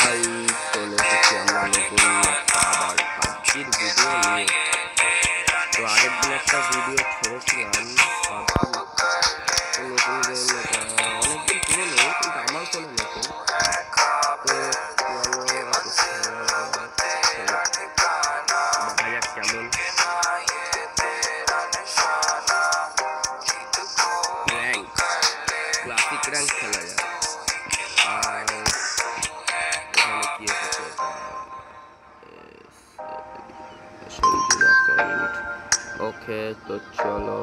ভাই চলে এসেছি আমরা নতুন একটা আবার পাবজির ভিডিও নিয়ে। তো আগের দিন একটা ভিডিও ছেড়েছিলাম পাবজি নতুন গেম, এটা অনেকদিন পুরনো কিন্তু আমার ফোনে নতুন। তো চলো দেখা যাক কেমন র্যাঙ্ক, ক্লাসিক র্যাঙ্ক খেলা যায়। আর এখানে কি এসেছে, ওকে তো চলো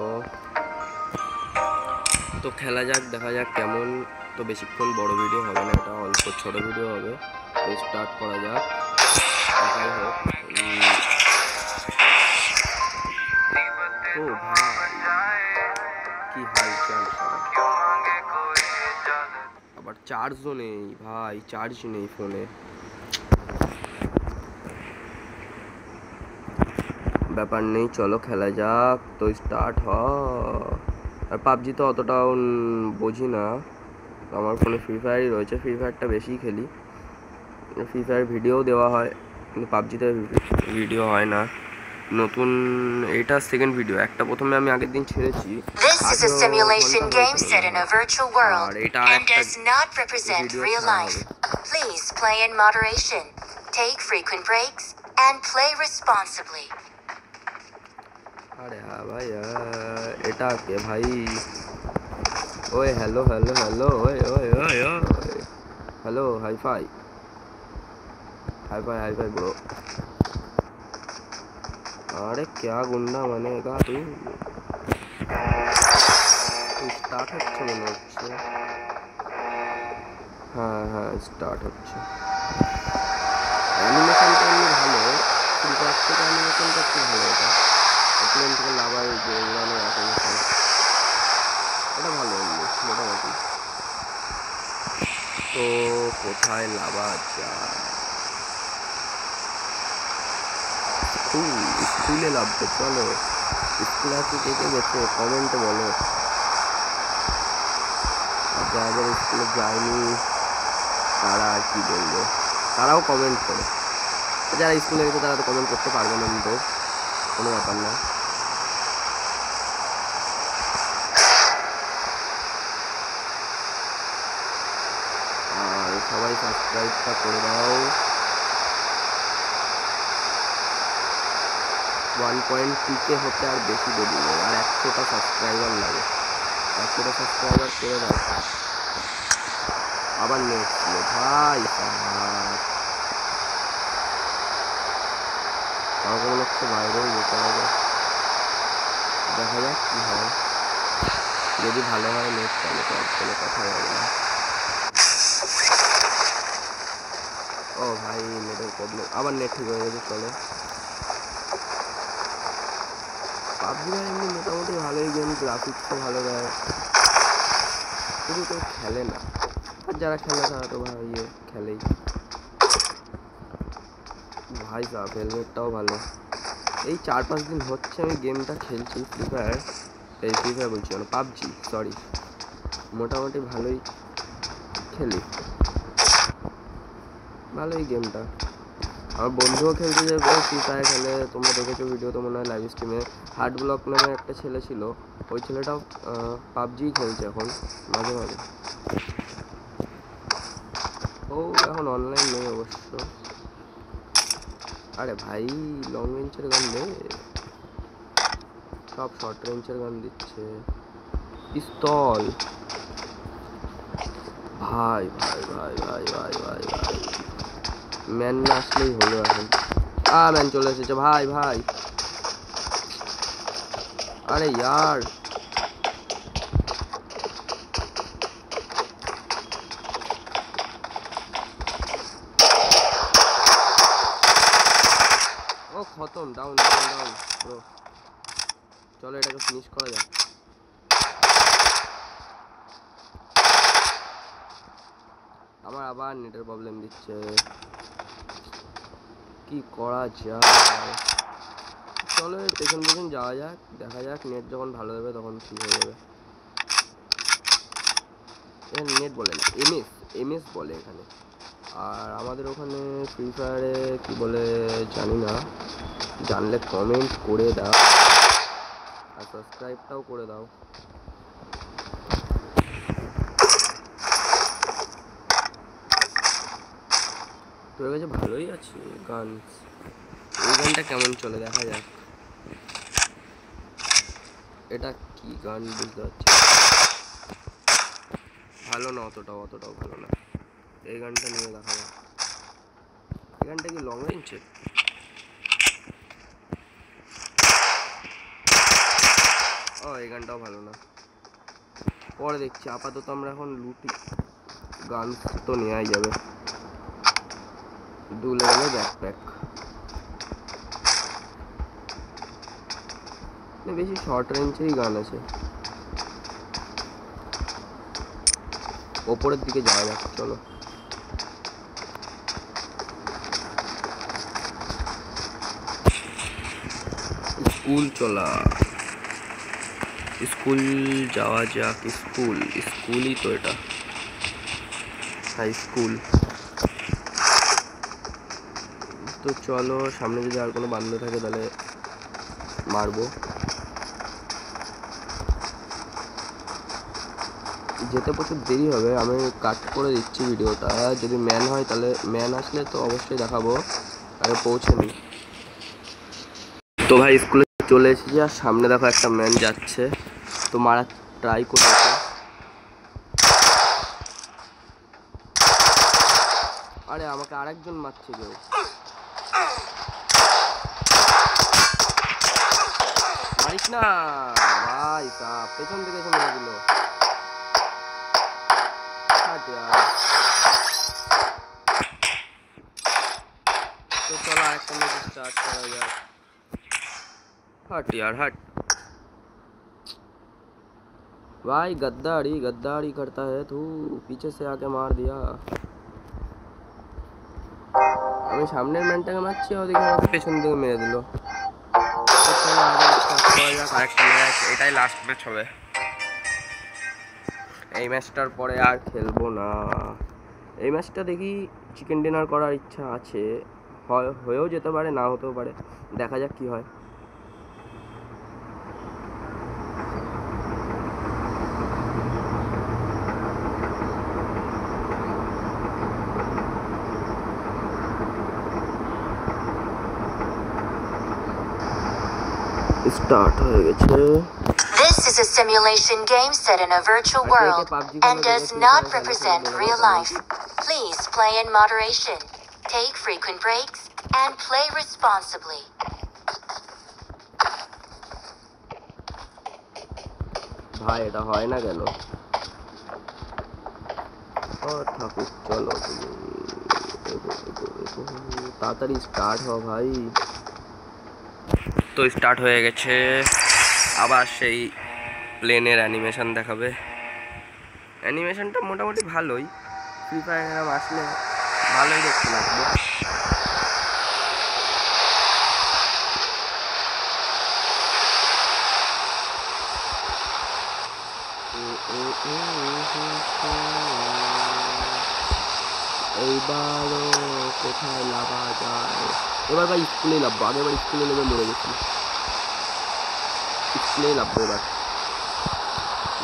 তো খেলা যাক, দেখা যাক কেমন। তো বেশিক্ষণ বড় ভিডিও হবে না, এটা অল্প ছোট ভিডিও হবে। তো স্টার্ট করা যাক, দেখাই হোক। ও ভাই কি হালচাল, আবার চার্জও নেই ভাই, চার্জ নেই ফোনে। ব্যাপার নেই, চলো খেলা যাক। তো স্টার্ট আর পাবজি তো অতটাও বুঝি না, আমার ফোনে ফ্রি ফায়ারই রয়েছে, ফ্রি ফায়ারটা বেশি খেলি। ফ্রি ফায়ার ভিডিও দেওয়া হয় কিন্তু পাবজিতে ভিডিও হয় না। নতুন এটা সেকেন্ড ভিডিও, একটা প্রথমে আমি আগের দিন ছেড়েছি। This is a simulation game set in a virtual world and does not represent real life. Please play in moderation, take frequent breaks, and play responsibly. अरे हाँ भाई, এটা কে ভাই? ओए हेलो हेलो हेलो, ओए ओए ओए ओए हेलो, हाई फाई ब्रो। अरे क्या गुंडा बनेगा तू? স্টার্ট হচ্ছে মনে হচ্ছে। হ্যাঁ স্টার্ট হচ্ছে। অ্যানিমেশনটা এমনি ভালো, ফ্রি ফায়ার থেকে অ্যানিমেশনটা একটু ভালো। এটা প্লেন থেকে লাভার যে উড়ানো অ্যানিমেশন, এটা ভালো এমনি মোটামুটি। তো কোথায় লাভা যায়? স্কুলে লাভবে, চলো। স্কুলে আছে কে কে গেছে কমেন্টে বলো। আর যারা স্কুলে যায়নি তারা আর কি বলবে, তারাও কমেন্ট করো। যারা স্কুলে গেছে তারা তো কমেন্ট করতে পারবে না, তো কোনো ব্যাপার না। আর সবাই সাবস্ক্রাইবটা করে দাও। 1.2K হতে আর বেশি দেরি নেই, আর 100টা সাবস্ক্রাইবার লাগে। 100টা সাবস্ক্রাইবার করে দাও। আবার নেট ছিল ভাই, আমার মনে হচ্ছে বাইরেও যেতে হবে। দেখা যাক কি হয়, যদি ভালো হয় নেট তাহলে তো কোনো কথা হবে না। ও ভাই নেটের প্রবলেম, আবার নেট ঠিক হয়ে গেছে। চলো পাবজি ভাই এমনি মোটামুটি ভালোই গেম, গ্রাফিক্সও ভালো দেয়, শুধু কেউ খেলে না। আর যারা খেলে তারা তো ভাই খেলেই। ভাই সাহেব হেলমেটটাও ভালো। এই 4-5 দিন হচ্ছে আমি গেমটা খেলছি, ফ্রি ফায়ার বলছি মানে পাবজি, সরি। মোটামুটি ভালোই খেলি, ভালোই গেমটা। আমার বন্ধুও খেলতে যাবে ফ্রি ফায়ার খেলে, তোমরা দেখেছো ভিডিও তো মনে হয় লাইভ স্ট্রিমে। হার্ড ব্লক নামে একটা ছেলে ছিল, ওই ছেলেটাও পাবজি খেলছে এখন মাঝে মাঝে। ও এখন অনলাইন নেই অবশ্য। আরে ভাই লং রেঞ্জের গান দে, সব শর্ট রেঞ্জের গান দিচ্ছে। পিস্তল ভাই ভাই ভাই ভাই ভাই ভাই ভাই, ম্যান না আসলেই হলো এখন। ম্যান চলে এসেছে ভাই ভাই। আরে ইয়ার ও খতম, ডাউন ব্রো। চলো এটাকে ফিনিশ করা যাক। আমার আবার নেটের প্রবলেম দিচ্ছে, কি করা যায়? চলো পেছন যাওয়া যাক, দেখা যাক। নেট যখন ভালো হবে তখন ঠিক হয়ে যাবে। এখানে নেট বলে না, এমএস বলে এখানে। আর আমাদের ওখানে ফ্রি ফায়ারে কি বলে জানি না, জানলে কমেন্ট করে দাও আর সাবস্ক্রাইবটাও করে দাও। তোর কাছে ভালোই আছে গান, এই গানটা কেমন চলে দেখা যাক। এটা কি গান বুঝতে পারছি, ভালো না, অতটাও ভালো না। এই গানটা নিয়ে দেখা যাক। এই গানটা কি লং রেঞ্জের? ও এই গানটাও ভালো না, পরে দেখছি। আপাতত আমরা এখন লুটি, গান তো নেওয়াই যাবে। 2 লেভেলের ব্যাকপ্যাক, বেশি শর্ট রেঞ্জেরই গান আছে। ওপরের দিকে যাওয়া যাক, চলো। স্কুল চলা, স্কুল যাওয়া যাক। স্কুলই তো এটা, হাই স্কুল। তো চলো, সামনে যদি আর কোনো বান্ধব থাকে তাহলে মারবো। যেতে প্রচুর দেরি হবে, আমি কাট করে দিচ্ছি ভিডিওটা। যদি ম্যান হয় তাহলে, ম্যান আসলে তো অবশ্যই দেখাবো, আগে পৌঁছে নি। তো ভাই স্কুলে চলে এসেছি, আর সামনে দেখো একটা ম্যান যাচ্ছে, তো মারা ট্রাই করতেছে। আরে আমাকে আরেকজন মারছে কেউ। মারিস না ভাই, পেছন থেকে এসে মেরে দিল। तो चलो आइटम में स्टार्ट करा जाए। हट यार हट भाई, गद्दारी करता है तू, पीछे से आके मार दिया। আমি সামনের ম্যানটাকে মারছি, ওদিকে আমাকে পেছন থেকে মেরে দিল। আরেকটা ম্যাচ, এটাই লাস্ট ম্যাচ হবে। এই ম্যাচটার পরে আর খেলবো না। এই ম্যাচটা দেখি চিকেন ডিনার করার ইচ্ছা আছে, হয়েও যেতে পারে, না হতেও পারে, দেখা যাক কি হয়। স্টার্ট হয়ে গেছে। This is a simulation game set in a virtual world and does not represent real life. Please play in moderation, take frequent breaks, and play responsibly. ভাই এটা হয় না কেন? ও ঠাকুর, চলো তাড়াতাড়ি স্টার্ট হও ভাই। তো স্টার্ট হয়ে গেছে, আবার সেই প্লেনের অ্যানিমেশন দেখাবে। অ্যানিমেশনটা মোটামুটি ভালোই, ফ্রি ফায়ার আসলে ভালোই দেখতে লাগবে। এইবারও কোথায় লাভা যায়? এবার ভাই স্কুলে লাভবো, আগেবার স্কুলে নেমে মরে গেছি, স্কুলে লাভবো এবার,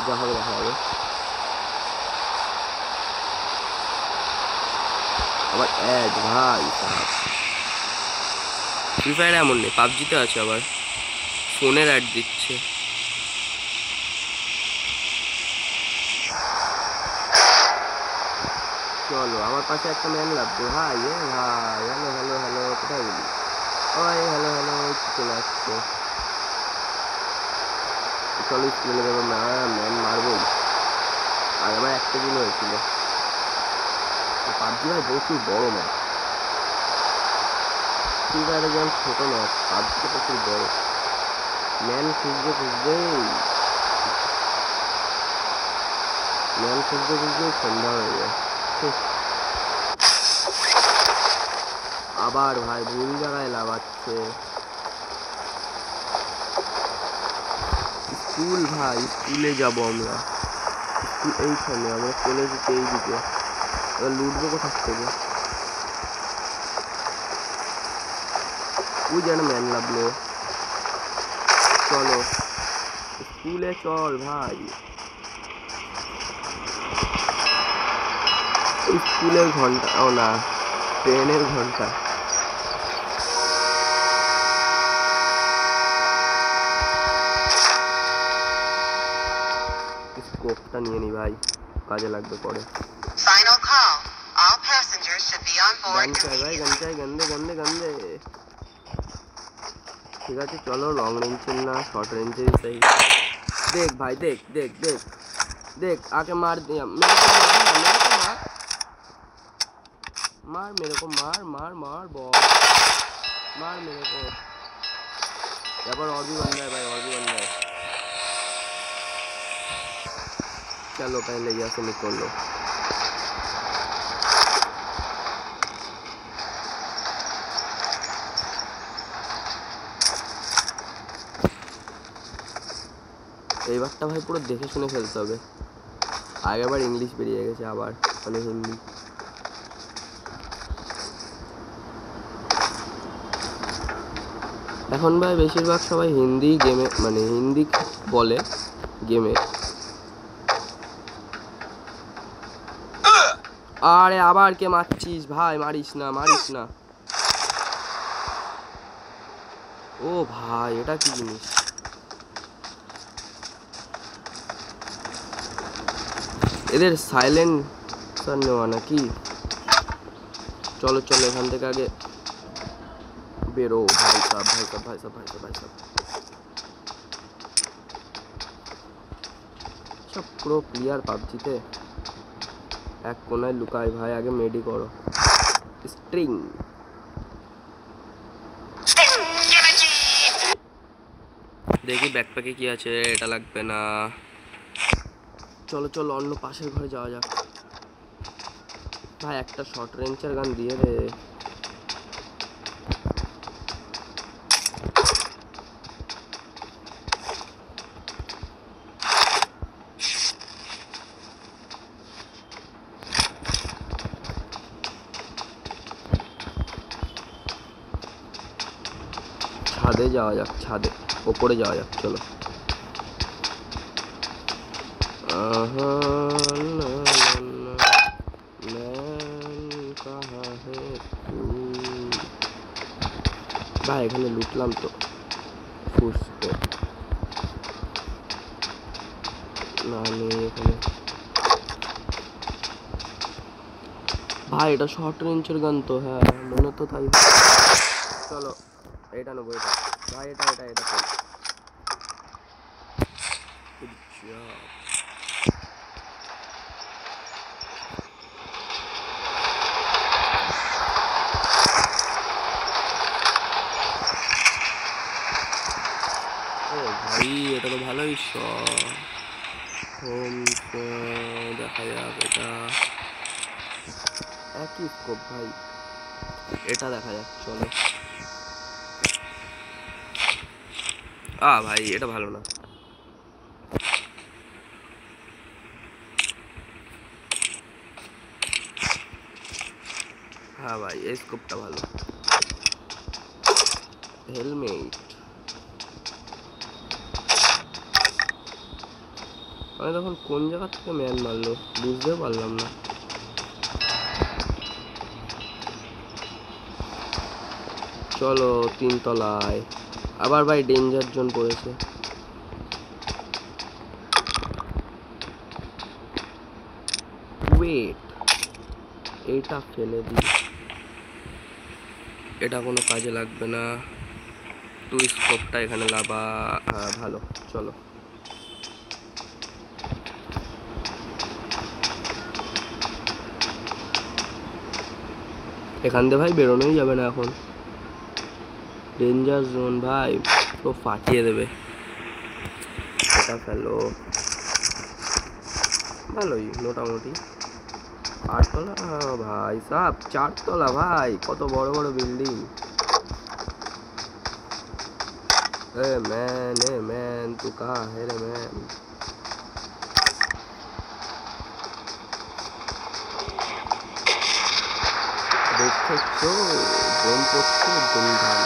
যা হবে দেখা যাবে। আবার অ্যাড ভাই, ফ্রি ফায়ার এমন নেই, পাবজিতে আছে আবার ফোনের অ্যাড দিচ্ছে। চলো, আমার পাশে একটা ম্যান লাগবে ভাই। ভাই হ্যালো কোথায় গেলি? ওই হ্যালো চলে আসছে। চলো স্কুলে যাবো, ম্যান মারবো। আর আমার একটা দিন হয়েছিল। পাবজি ভাই প্রচুর বড় ম্যাচ, ফ্রি ফায়ারে যেমন ছোট ম্যাচ, পাবজিটা প্রচুর বড়। ম্যান খুঁজতে সন্ধ্যা হয়ে যায়। আবার ভাই ভুল জায়গায় লাগাচ্ছে। স্কুল ভাই, স্কুলে যাব আমরা, এইখানে আমরা কলেজ এইদিকে। এবার লুটবো কোথার থেকে? ওই যেন ম্যান লাগলো। চলো স্কুলে চল ভাই। স্কুলের ঘন্টা, ও না ট্রেনের ঘন্টা। স্কোপটা নিয়ে নি ভাই, কাজে লাগবে পরে। Final call. All passengers should be on board গান চাই ভাই, গান চাই, গন্ধে গন্ধে গন্ধে। ঠিক আছে চলো, লং রেঞ্জের না শর্ট রেঞ্জের চাই। দেখ ভাই, দেখ দেখ দেখ দেখ, আগে মার দিয়া মেরে কো, মার মেরে কো, মার মার মার বল, मार मेरे को। यहाँ पर और भी बंदा है भाई, और भी बंदा है। चलो पहले यहाँ से निकल लो। এইবারটা ভাই পুরো দেখে শুনে ফেলতে হবে। আগেরবার ইংলিশ বেরিয়ে গেছে, আবার মানে হিন্দি। এখন ভাই বেশিরভাগ সবাই হিন্দি গেমে, মানে হিন্দি বলে গেমে। আরে আবার কে মারছিস ভাই? মারিস না, মারিস না। ও ভাই এটা কি জিনিস? এদের সাইলেন্সার নেওয়া নাকি? চলো চলো এখান থেকে আগে বেরো ভাই সাহেব, ভাই সাহেব, ভাই সাহেব, ভাই সাহেব, ভাই সাহেব। সব প্রো প্লেয়ার পাবজিতে এক কোনায় লুকায় ভাই, আগে মেডি করো। স্ট্রিং দেখি ব্যাকপ্যাকে কি আছে, এটা লাগবে না। চলো চলো অন্য পাশের ঘরে যাওয়া যাক ভাই। একটা শর্ট রেঞ্জের গান দিয়ে রে। ছাদে যাওয়া যাক, ছাদে ওপরে যাওয়া যাক চলো। ভাই এখানে লুটলাম তো ফুসকে না নেই এখানে ভাই। এটা শর্ট রেঞ্জের গান তো, হ্যাঁ মনে তো তাই। চলো এটা নেবো, এটা ভাই, এটা এটা এটা ভাই, এটা তো ভালোই হোম দেখা যাক। এটা একই স্কোপ ভাই, এটা দেখা যাক চলো। ভাই এটা ভালো না। হ্যাঁ ভাই এই স্কোপটা ভালো। হেলমেট আমি তখন কোন জায়গা থেকে ম্যান মারলো বুঝতে পারলাম না। চলো 3 তলায় আবার ভাই ডেঞ্জার জোন পড়েছে। ওয়েট এইটা ফেলে দিই, এটা কোনো কাজে লাগবে না। তুই স্কোপটা এখানে লাবা, ভালো। চলো এখান দিয়ে ভাই বেরোনোই যাবে না এখন, ডেঞ্জার জোন ভাই, তো ফাটিয়ে দেবে। এটা ফেলো, ভালোই মোটামুটি। 8 তলা ভাই সাব, 4 তলা ভাই, কত বড় বড় বিল্ডিং। ए मैन तू कहाँ है रे मैन? দেখেছো বোম পড়ছে ধুমধাম।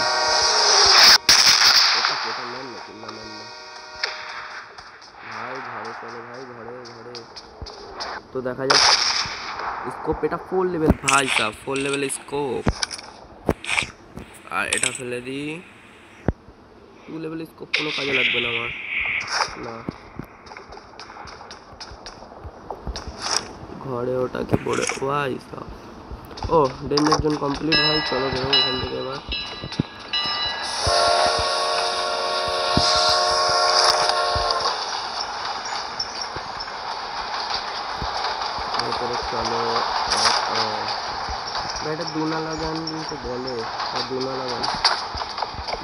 এটা কোটা নেন না কিংবা নেন না ভাই, ঘরে চলো ভাই, ঘরে ঘরে। তো দেখা যাক স্কোপ, এটা 4 লেভেল ভাই সাহ, 4 লেভেল স্কোপ। আর এটা ফেলে দিই, 2 লেভেল স্কোপ কোনো কাজে লাগবে না আমার, না। ঘরে ওটা কি পড়ে ভাই সাহ। ও ডেঞ্জার জোন কমপ্লিট ভাই, চলো বেরো ওখান থেকে এবার। ভেতরে চলো। এটা দুনালা গান কিন্তু বলে, আর দুনালা গান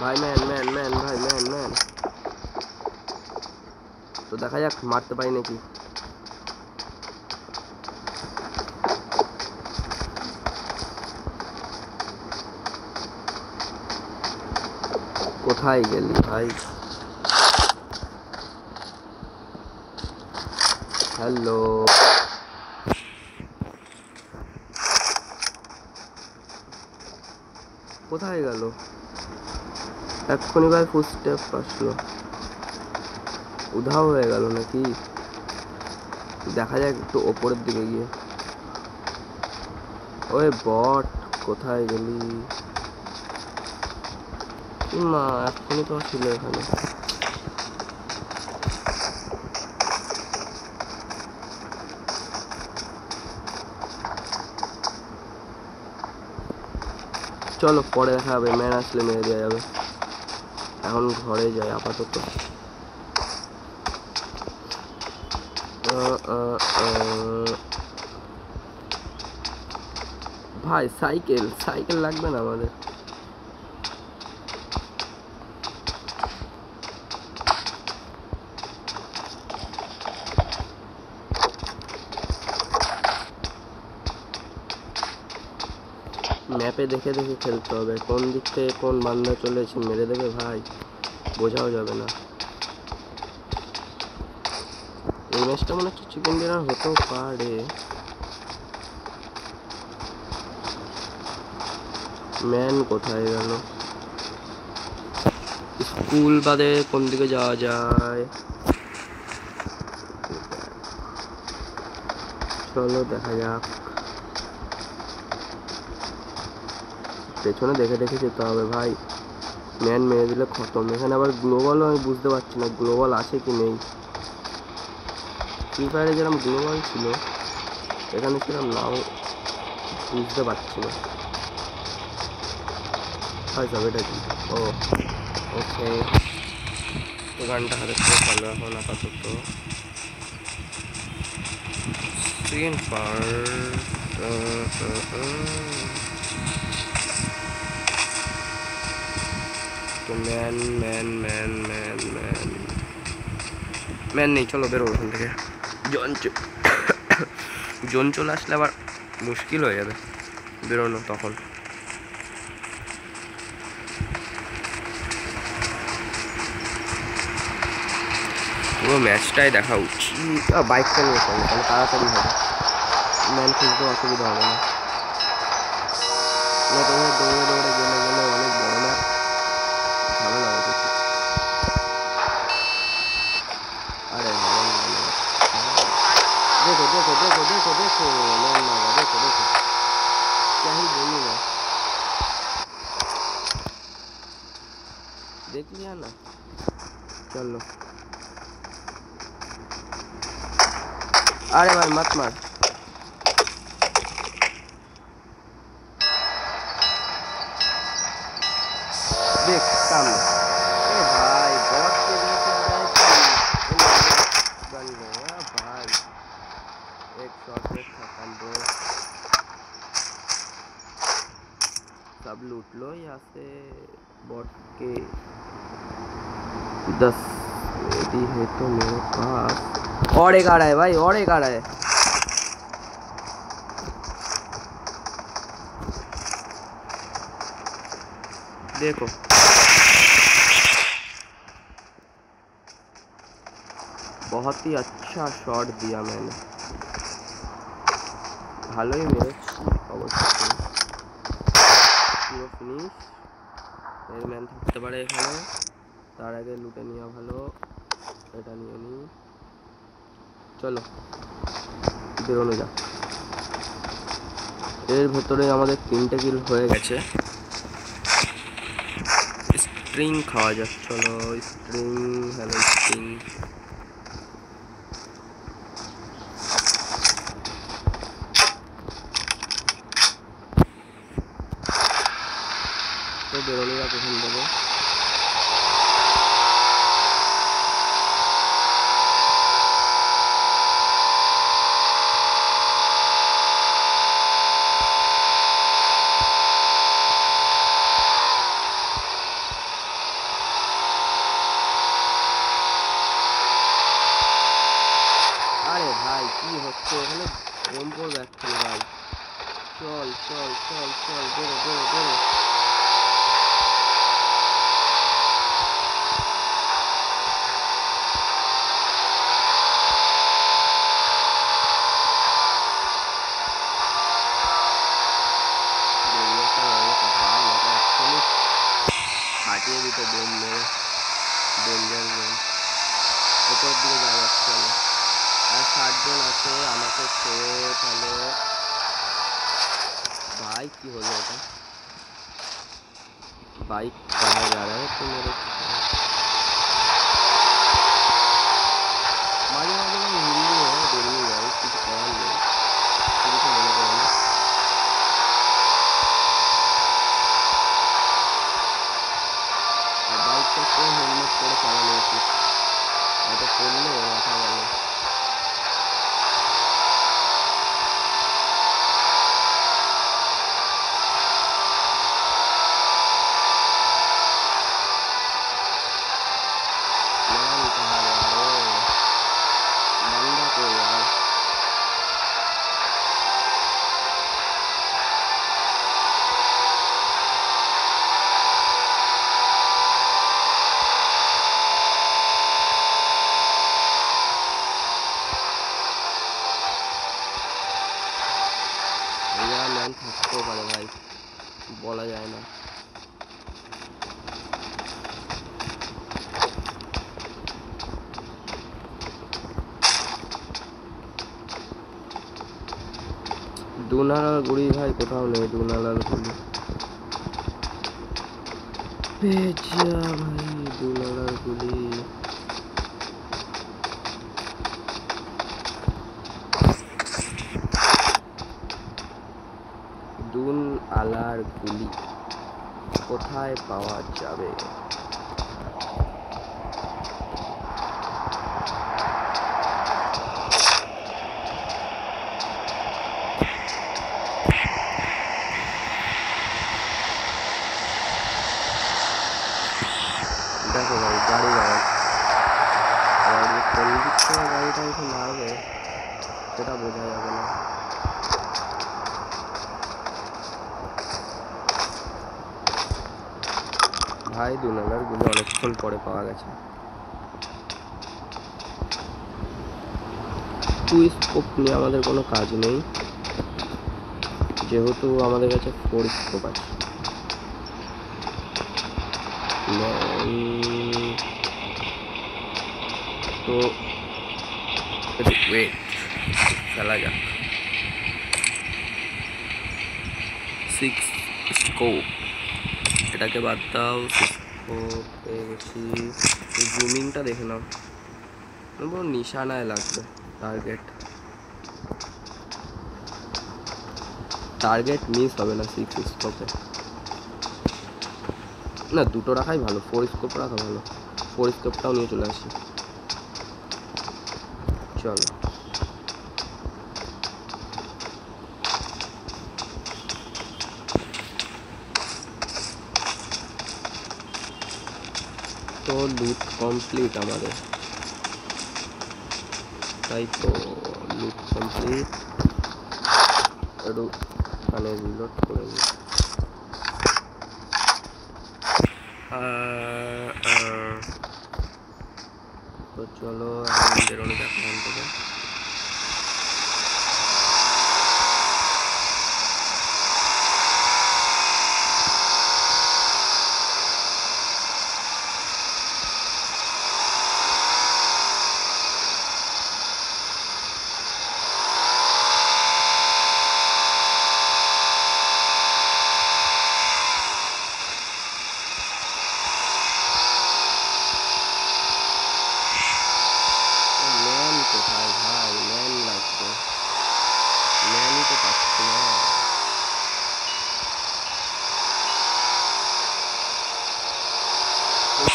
ভাই। ম্যান ম্যান ম্যান ভাই, ম্যান ম্যান। তো দেখা যাক মারতে পারি নাকি। কোথায় গেলি ভাই? হ্যালো, কোথায় গেল? এক্ষুনি ভাই ফুটস্টেপ আসলো, উধাও হয়ে গেল নাকি? দেখা যাক একটু ওপরের দিকে গিয়ে। ওই বট কোথায় গেলি? মা এক্ষুনি তো ছিল এখানে। চলো পরে দেখা যাবে, ম্যান আসলে মেরে দেওয়া যাবে। এখন ঘরে যাই আপাতত। ভাই সাইকেল, সাইকেল লাগবে না আমাদের। ম্যাপে দেখে দেখে খেলতে হবে, কোন দিক থেকে কোন বান্দা চলেছে মেরে দেবে ভাই, বোঝাও যাবে না। এই ম্যাচটা মনে হচ্ছে চিকেন ডিনার হতেও পারে। ম্যান কোথায় গেল? স্কুল বাদে কোন দিকে যাওয়া যায়? চলো দেখা যাক। পেছনে দেখে দেখে যেতে হবে ভাই, ম্যান মেরে দিলে খতম। এখানে আবার গ্লোবালও আমি বুঝতে পারছি না গ্লোবাল আছে কি নেই। ফ্রি ফায়ারে যেরকম গ্লোবাল ছিল এখানে সেরকম নাও বুঝতে পারছি না। হয় সব এটা কি? ও ওকে, তো গানটা হাতে থেকে ভালো এখন আপাতত। সেকেন্ড পার্ট, তো man man man man man man নেই, চলো বেরো ওখান থেকে। জোন চলে আসলে আবার মুশকিল হয়ে যাবে বেরোনো তখন। পুরো ম্যাচটাই দেখা উচিত। বাইকটা নিয়ে চলো তাহলে তাড়াতাড়ি হবে, ম্যান খুঁজতে অসুবিধা হবে না। দৌড়ে দৌড়ে দৌড়ে গেলে গেলে অনেক বড় ম্যাপ, ঝামেলা হয়ে গেছে। আরে देखो देखो देखो देखो देखो मैन मारा, देखो देखो क्या ही बोलूँगा, देख लिया ना। चलो अरे भाई मत मार, देख सामने। ए भाई बॉट के वजह से आ रहा है बन गया भाई, एक शॉट में खत्म ब्रो। सब लूट लो यहाँ से, बॉट के 10 यदि है तो मेरे पास। और एक आ रहा है भाई, और एक आ रहा है। देखो बहुत ही अच्छा शॉट दिया मैंने, ভালোই মেরেছি অবশ্যই। পুরো ফিনিশ। এর ম্যান থাকতে পারে এখানে, তার আগে লুটে নেওয়া ভালো। এটা নিয়ে নি, চলো বেরোনো যাক। এর ভেতরে আমাদের 3টে কিল হয়ে গেছে। স্ট্রিং খাওয়া যাক, চলো স্ট্রিং। হ্যালো স্ট্রিং, তো বেরোনো যাক এখান থেকে। আরে ভাই কি হচ্ছে এখানে, বোম পড়বে একখানে ভাই। চল চল চল চল, বেরো বেরো বেরো। ফাটিয়ে দিত বোম মেরে, ডেঞ্জার জোন। ওপরের দিকে যাওয়া যাচ্ছে না, আর 60 জন আছে আমাকে ছেড়ে। তাহলে भाई की हो जाएगा बाइक कहाँ जा रहा है तो मेरे मारे मारे में हिंदी है दिल्ली है कुछ कौन नहीं कुछ बोले तो ना बाइक का कोई हेलमेट पड़े चला नहीं कुछ तो खोलने माथा वाले থাকতেও পারে ভাই, বলা যায় না। দুনালার গুড়ি ভাই কোথাও নেই, দুনালার গুড়ি পেঁচা ভাই, দুনালার গুড়ি দুন আলার গুলি কোথায় পাওয়া যাবে? দেখো ভাই গাড়ি আওয়াজ, আর কোন দিক থেকে গাড়িটা এসে মারবে সেটা বোঝা যাবে না। ভাই দুনালার গুলো অনেকক্ষণ পরে পাওয়া গেছে। টু স্কোপ নিয়ে আমাদের কোনো কাজ নেই, যেহেতু আমাদের কাছে 4 স্কোপ আছে। তো ওয়েট খেলা যাক। 6 স্কোপ এটাকে বাদ দাও, স্কোপ পেয়ে গেছি। জুমিংটা দেখে নাও, বড় নিশানায় লাগবে। টার্গেট মিস হবে না 6 স্কোপে। না দুটো রাখাই ভালো, 4 স্কোপ রাখা ভালো। 4 স্কোপটাও নিয়ে চলে আসি, চলো। তো লুট কমপ্লিট আমাদের, তাই তো লুট কমপ্লিট। একটু মানে রিলোড করে নিই। তো চলো এখন বেরোনো যাক এখান থেকে।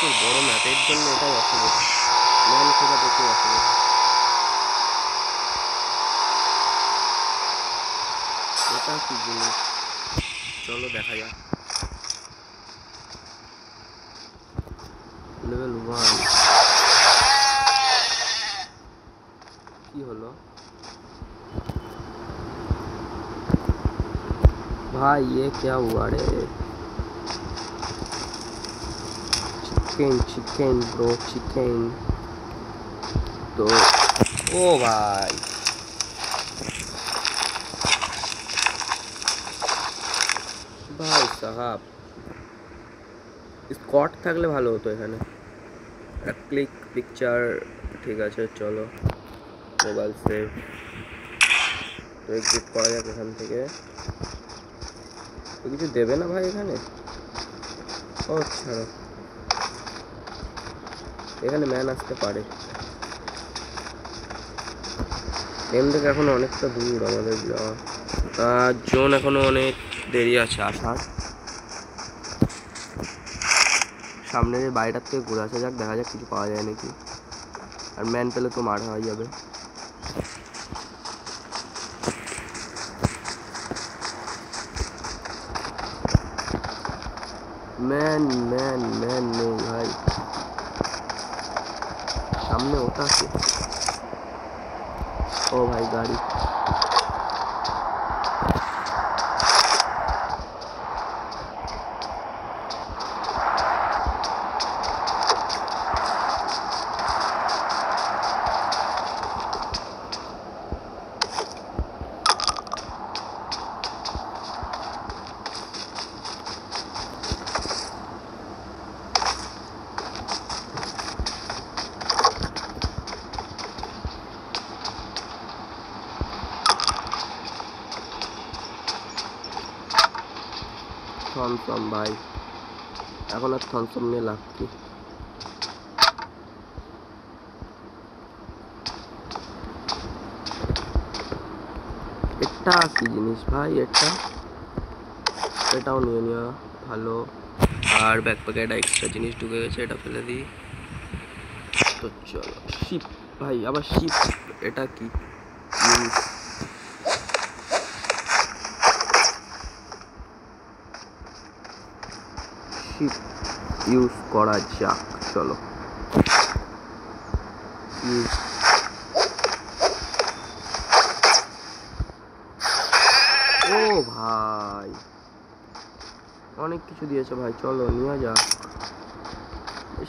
প্রচুর বড় ম্যাপ, এর জন্য এটাই অসুবিধা, ম্যান খোঁজা প্রচুর অসুবিধা। এটা কি জিনিস, চলো দেখা যাক। লেভেল 1 কি হলো भाई, ये क्या हुआ रे? Chicken chicken bro chicken. तो ओ भाई ভাই সাহাব, স্কট থাকলে ভালো হতো এখানে। ক্লিক পিকচার, ঠিক আছে চলো মোবাইল সেভ, তো এক্সিট করা যাক এখান থেকে। তো কিছু দেবে না ভাই এখানে? ও ছাড়ো, এখানে ম্যান আসতে পারে। এম থেকে এখন অনেকটা দূর আমাদের যাওয়া, জোন এখনো অনেক দেরি আছে আসার। সামনে যে বাড়িটার থেকে ঘুরে আসা যাক, দেখা যাক কিছু পাওয়া যায় নাকি। আর ম্যান পেলে তো মারা হয়ে যাবে। ম্যান ম্যান ম্যান নেই ভাই, সামনে ওটা আছে। ও ভাই গাড়ি, থমসম ভাই, এখন আর থমসম নিয়ে লাভ কি? এটা কি জিনিস ভাই? এটাও নিয়ে নেওয়া ভালো। আর ব্যাকপ্যাকে একটা এক্সট্রা জিনিস ঢুকে গেছে, এটা ফেলে দিই। তো চলো শিপ ভাই, আবার শিপ, এটা কি জিনিস? শিপ ইউজ করা যাক, চলো ও ভাই অনেক কিছু দিয়েছে ভাই, চলো নিয়ে যাক।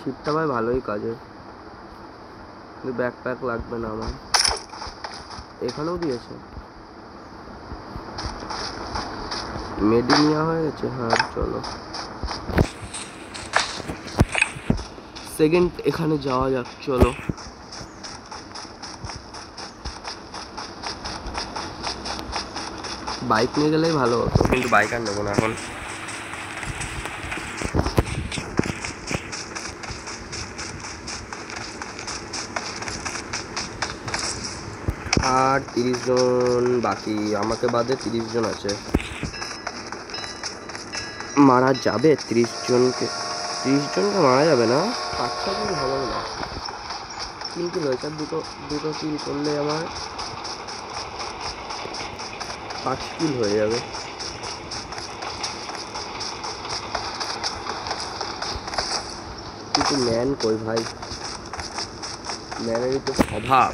শিপটা ভাই ভালোই কাজে, কিন্তু ব্যাকপ্যাক লাগবে না আমার। এখানেও দিয়েছে, মেডি নেওয়া হয়ে গেছে। হ্যাঁ চলো সেকেন্ড এখানে যাওয়া যাক, চলো। বাইক নিয়ে গেলেই ভালো হতো, কিন্তু বাইক আর নেবো না এখন। আর 30 জন বাকি, আমাকে বাদে 30 জন আছে। মারা যাবে 30 জনকে? 30 জনকে মারা যাবে না, 5-6 জন হবে না। কিন্তু রয়েছে দুটো কিল করলে আমার 5 কিল হয়ে যাবে। কিন্তু ম্যান কই ভাই? ম্যানেরই তো স্বভাব।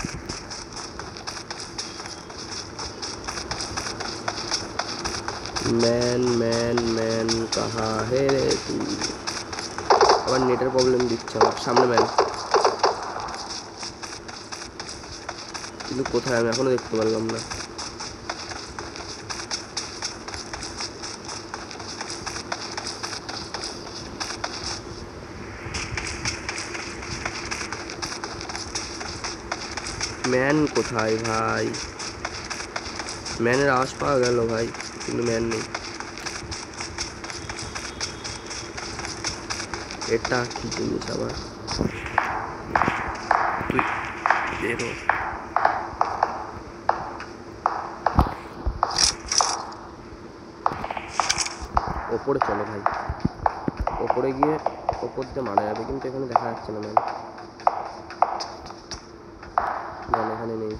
ম্যান ম্যান ম্যান কাহা হে রে তুই? আবার নেটের প্রবলেম দিচ্ছে আমার। সামনে ম্যান, কিন্তু কোথায় আমি এখনো দেখতে পারলাম না। ম্যান কোথায় ভাই? ম্যানের আওয়াজ পাওয়া গেল ভাই, কিন্তু ম্যান নেই। এটা কি জিনিস আবার? তুই বেরো। ওপরে চলো ভাই, ওপরে গিয়ে ওপর দিয়ে মারা যাবে, কিন্তু এখানে দেখা যাচ্ছে না ম্যান। ম্যান এখানে নেই,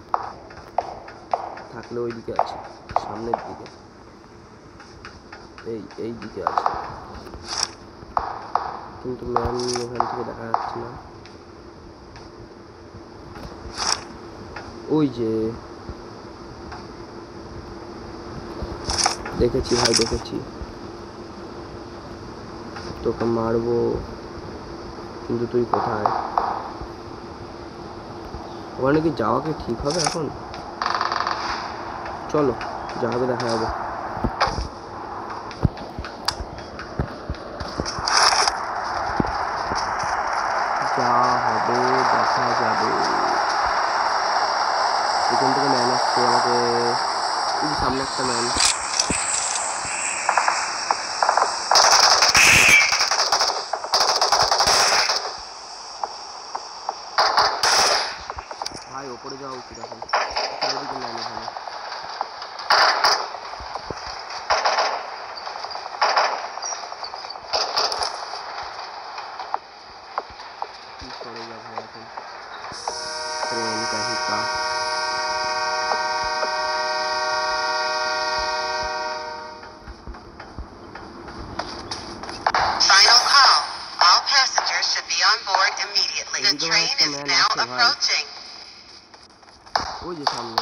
থাকলে ওই দিকে আছে, সামনের দিকে, এই দিকে আছে, কিন্তু ম্যান ওখান থেকে দেখা যাচ্ছে না। ওই যে দেখেছি ভাই, দেখেছি, তোকে মারবো, কিন্তু তুই কোথায়? ওখানে কি যাওয়া কি ঠিক হবে এখন? চলো যা হবে দেখা যাবে। যা হবে দেখা যাবে। এখান থেকে ম্যান আসছে আমাকে, সামনে একটা ম্যান। ভাই ওপরে যাওয়া উচিত এখন, চারিদিকে ম্যান এখানে। কি করে যা ভাই এখন, train কাহিকা। Final call. All passengers should be on board immediately. The train is now approaching. ওই যে সামনে,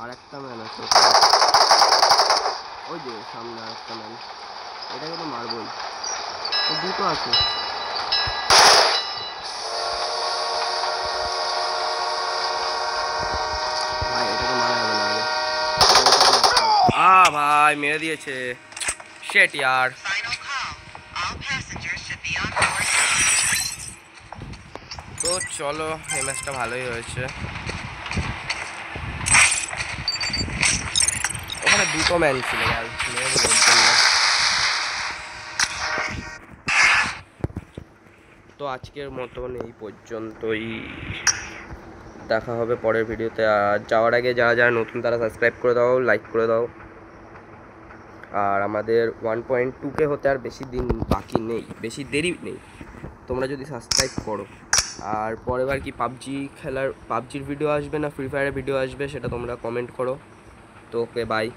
আর একটা ম্যান আছে, ওই যে সামনে আর একটা ম্যান। এটাকে তো মারবই, দুটো আছে। ভাই এটাকে মারা যাবে না আগে। ভাই মেরে দিয়েছে, শেট ইয়ার। তো চলো, এই ম্যাচটা ভালোই হয়েছে। ওখানে দুটো ম্যান ছিল, তো আজকের মতন এই পর্যন্তই, দেখা হবে পরের ভিডিওতে। আর যাওয়ার আগে যারা যারা নতুন তারা সাবস্ক্রাইব করে দাও, লাইক করে দাও। আর আমাদের 1.2K হতে আর বেশি দিন বাকি নেই, বেশি দেরি নেই, তোমরা যদি সাবস্ক্রাইব করো। আর পরের বার কি পাবজির ভিডিও আসবে না ফ্রি ফায়ারের ভিডিও আসবে, সেটা তোমরা কমেন্ট করো। তো ওকে বাই।